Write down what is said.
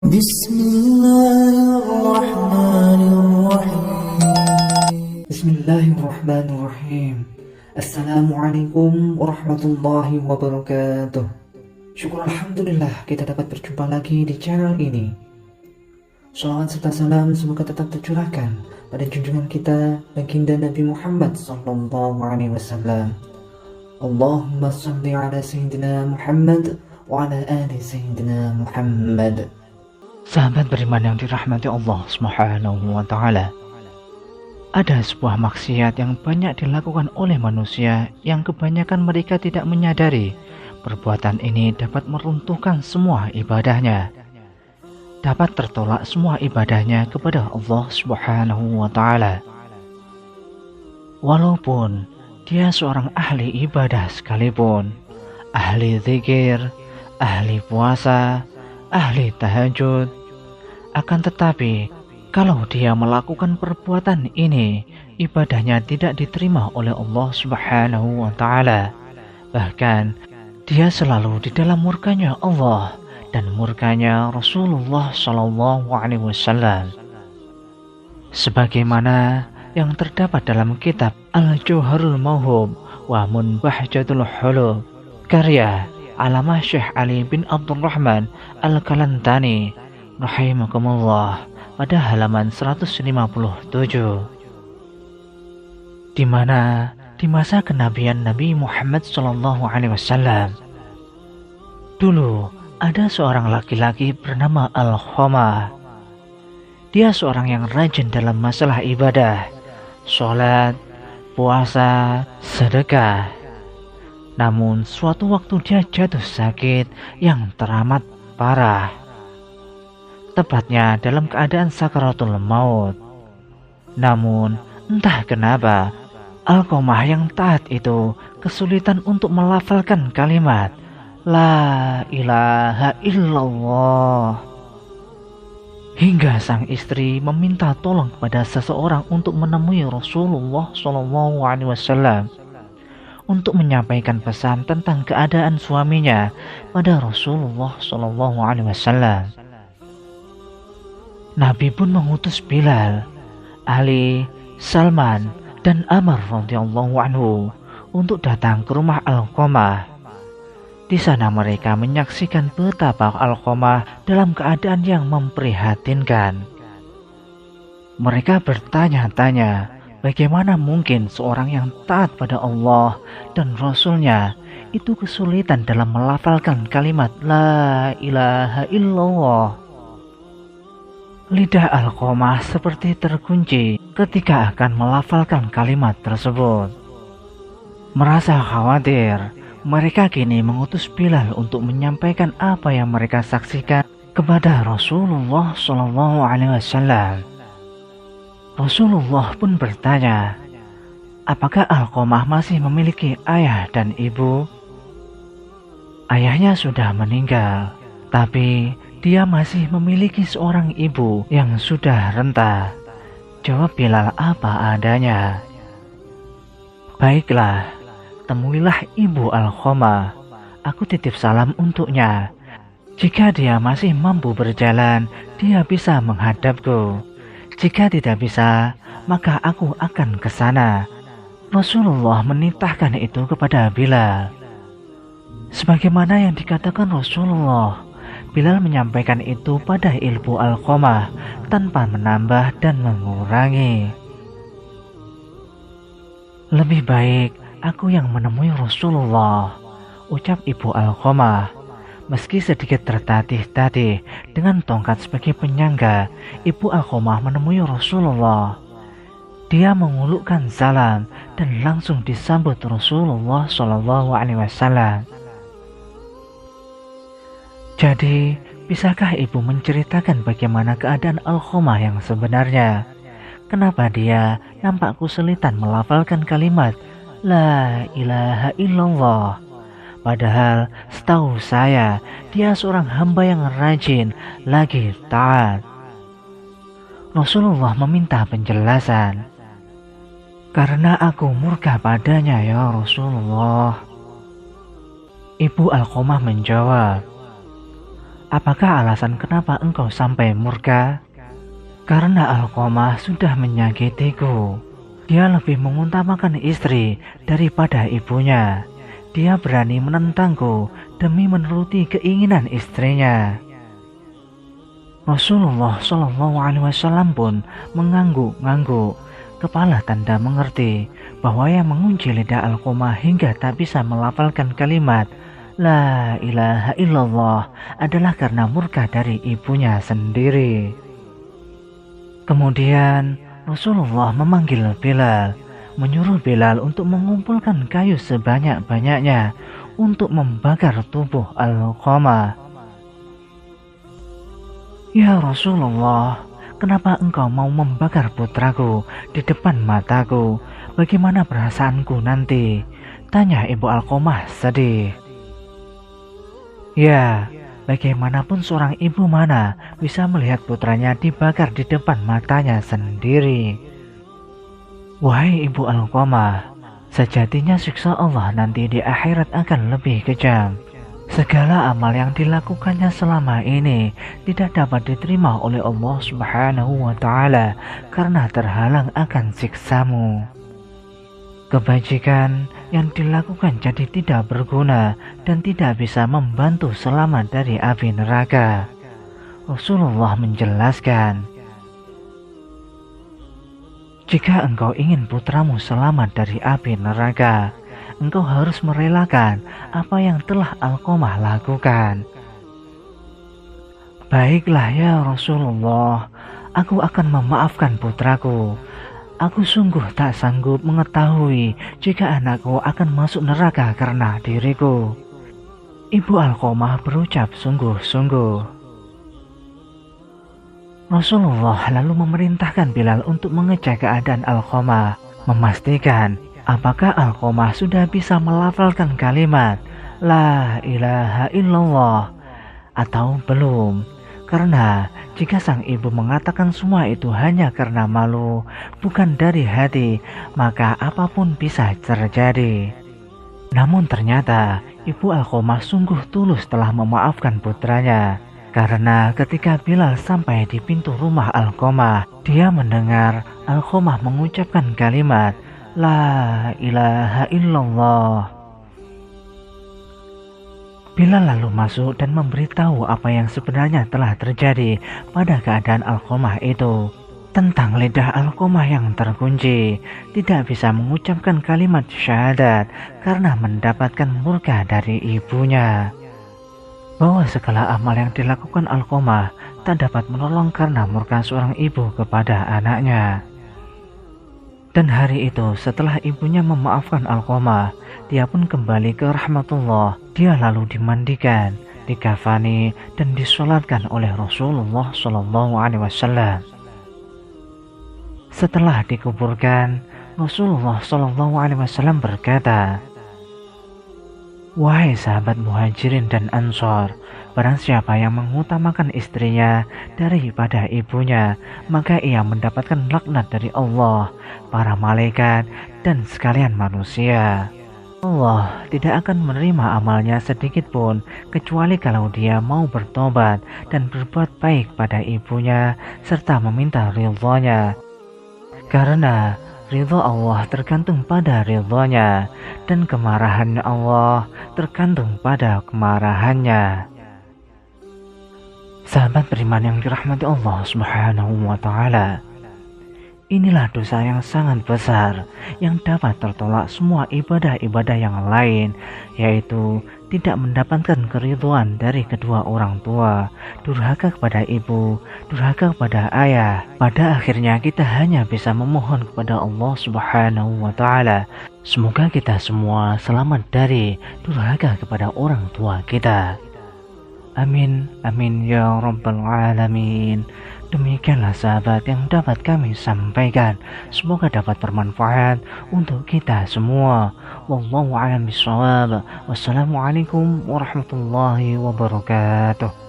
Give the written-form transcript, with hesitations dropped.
بسم الله الرحمن الرحيم بسم الله الرحمن الرحيم. Assalamualaikum warahmatullahi wabarakatuh. Syukur Alhamdulillah kita dapat berjumpa lagi di channel ini. Salawat serta salam semoga tetap tercurahkan pada junjungan kita baginda Nabi Muhammad sallallahu alaihi wasallam. Allahumma salli ala Sayyidina Muhammad wa ala ali Sayyidina Muhammad. Sahabat beriman yang dirahmati Allah Subhanahu wa taala. Ada sebuah maksiat yang banyak dilakukan oleh manusia yang kebanyakan mereka tidak menyadari perbuatan ini dapat meruntuhkan semua ibadahnya. Dapat tertolak semua ibadahnya kepada Allah Subhanahu wa taala. Walaupun dia seorang ahli ibadah sekalipun, ahli zikir, ahli puasa, ahli tahajud, akan tetapi kalau dia melakukan perbuatan ini, ibadahnya tidak diterima oleh Allah Subhanahu wa taala. Bahkan dia selalu di dalam murkanya Allah dan murkanya Rasulullah sallallahu alaihi wasallam. Sebagaimana yang terdapat dalam kitab Al-Jauharul Mauhub wa Munbahjatul Hulub karya Alamah Syekh Ali bin Abdurrahman Al-Kalantani rahimakumullah pada halaman 157, di mana di masa kenabian Nabi Muhammad SAW dulu ada seorang laki-laki bernama Al-Khomah. Dia seorang yang rajin dalam masalah ibadah, sholat, puasa, sedekah. Namun suatu waktu dia jatuh sakit yang teramat parah, tepatnya dalam keadaan sakaratul maut. Namun entah kenapa Al-Khomah yang taat itu kesulitan untuk melafalkan kalimat La ilaha illallah, hingga sang istri meminta tolong kepada seseorang untuk menemui Rasulullah SAW untuk menyampaikan pesan tentang keadaan suaminya pada Rasulullah SAW. Nabi pun mengutus Bilal, Ali, Salman, dan Amr radhiyallahu anhu untuk datang ke rumah Al-Khomah. Di sana mereka menyaksikan betapa Al-Khomah dalam keadaan yang memprihatinkan. Mereka bertanya-tanya, bagaimana mungkin seorang yang taat pada Allah dan Rasulnya itu kesulitan dalam melafalkan kalimat La ilaha illallah. Lidah Al-Khomah seperti terkunci ketika akan melafalkan kalimat tersebut. Merasa khawatir, mereka kini mengutus Bilal untuk menyampaikan apa yang mereka saksikan kepada Rasulullah SAW. Rasulullah pun bertanya, apakah Al-Khomah masih memiliki ayah dan ibu? Ayahnya sudah meninggal, tapi dia masih memiliki seorang ibu yang sudah renta. Jawab Bilal apa adanya. Baiklah, temuilah ibu Al-Khomah. Aku titip salam untuknya. Jika dia masih mampu berjalan, dia bisa menghadapku. Jika tidak bisa, maka aku akan ke sana. Rasulullah menitahkan itu kepada Bilal. Sebagaimana yang dikatakan Rasulullah, Bilal menyampaikan itu pada ibu Al-Khomah tanpa menambah dan mengurangi. Lebih baik aku yang menemui Rasulullah, ucap ibu Al-Khomah. Meski sedikit tertatih-tatih dengan tongkat sebagai penyangga, ibu Al-Khomah menemui Rasulullah. Dia mengulurkan salam dan langsung disambut Rasulullah SAW. Jadi, bisakah ibu menceritakan bagaimana keadaan Al-Khomah yang sebenarnya? Kenapa dia nampak kesulitan melafalkan kalimat La ilaha illallah? Padahal setahu saya dia seorang hamba yang rajin lagi taat. Rasulullah meminta penjelasan. Karena aku murka padanya ya Rasulullah. Ibu Al-Khomah menjawab, apakah alasan kenapa engkau sampai murka? Karena Alqamah sudah menyakitiku. Dia lebih mengutamakan istri daripada ibunya. Dia berani menentangku demi menuruti keinginan istrinya. Rasulullah SAW pun mengangguk-ngangguk, kepala tanda mengerti bahwa yang mengunci lidah Alqamah hingga tak bisa melafalkan kalimat La ilaha illallah adalah karena murka dari ibunya sendiri. Kemudian Rasulullah memanggil Bilal, menyuruh Bilal untuk mengumpulkan kayu sebanyak-banyaknya untuk membakar tubuh Alqamah. Ya Rasulullah, kenapa engkau mau membakar putraku di depan mataku? Bagaimana perasaanku nanti? Tanya ibu Alqamah sedih. Ya, bagaimanapun seorang ibu mana bisa melihat putranya dibakar di depan matanya sendiri. Wahai ibu Alqamah, sejatinya siksa Allah nanti di akhirat akan lebih kejam. Segala amal yang dilakukannya selama ini tidak dapat diterima oleh Allah Subhanahu wa Ta'ala karena terhalang akan siksamu. Kebajikan yang dilakukan jadi tidak berguna dan tidak bisa membantu selamat dari api neraka. Rasulullah menjelaskan, jika engkau ingin putramu selamat dari api neraka, engkau harus merelakan apa yang telah Alqamah lakukan. Baiklah ya Rasulullah, aku akan memaafkan putraku. Aku sungguh tak sanggup mengetahui jika anakku akan masuk neraka karena diriku. Ibu Alqamah berucap sungguh-sungguh. Rasulullah lalu memerintahkan Bilal untuk mengecek keadaan Alqamah, memastikan apakah Alqamah sudah bisa melafalkan kalimat La ilaha illallah atau belum. Karena jika sang ibu mengatakan semua itu hanya karena malu, bukan dari hati, maka apapun bisa terjadi. Namun ternyata ibu Alqamah sungguh tulus telah memaafkan putranya. Karena ketika Bilal sampai di pintu rumah Alqamah, dia mendengar Alqamah mengucapkan kalimat La ilaha illallah. Bilal lalu masuk dan memberitahu apa yang sebenarnya telah terjadi pada keadaan Alqamah itu. Tentang lidah Alqamah yang terkunci, tidak bisa mengucapkan kalimat syahadat karena mendapatkan murka dari ibunya. Bahwa segala amal yang dilakukan Alqamah tak dapat menolong karena murka seorang ibu kepada anaknya. Dan hari itu setelah ibunya memaafkan Alqamah, dia pun kembali ke rahmatullah. Dia lalu dimandikan, dikafani, dan disolatkan oleh Rasulullah SAW. Setelah dikuburkan, Rasulullah SAW berkata, Wahai sahabat muhajirin dan ansor, barang siapa yang mengutamakan istrinya daripada ibunya, maka ia mendapatkan laknat dari Allah, para malaikat, dan sekalian manusia. Allah tidak akan menerima amalnya sedikit pun, kecuali kalau dia mau bertobat dan berbuat baik pada ibunya, serta meminta ridhonya. Karena ridho Allah tergantung pada ridhonya, dan kemarahan Allah tergantung pada kemarahannya. Sahabat beriman yang dirahmati Allah Subhanahu wa Ta'ala, inilah dosa yang sangat besar yang dapat tertolak semua ibadah-ibadah yang lain, yaitu tidak mendapatkan keridhaan dari kedua orang tua, durhaka kepada ibu, durhaka kepada ayah. Pada akhirnya kita hanya bisa memohon kepada Allah Subhanahu wa Ta'ala, semoga kita semua selamat dari durhaka kepada orang tua kita. Amin, amin ya rabbal alamin. Demikianlah sahabat yang dapat kami sampaikan. Semoga dapat bermanfaat untuk kita semua. Wallahu a'lam bishawab. Wassalamualaikum warahmatullahi wabarakatuh.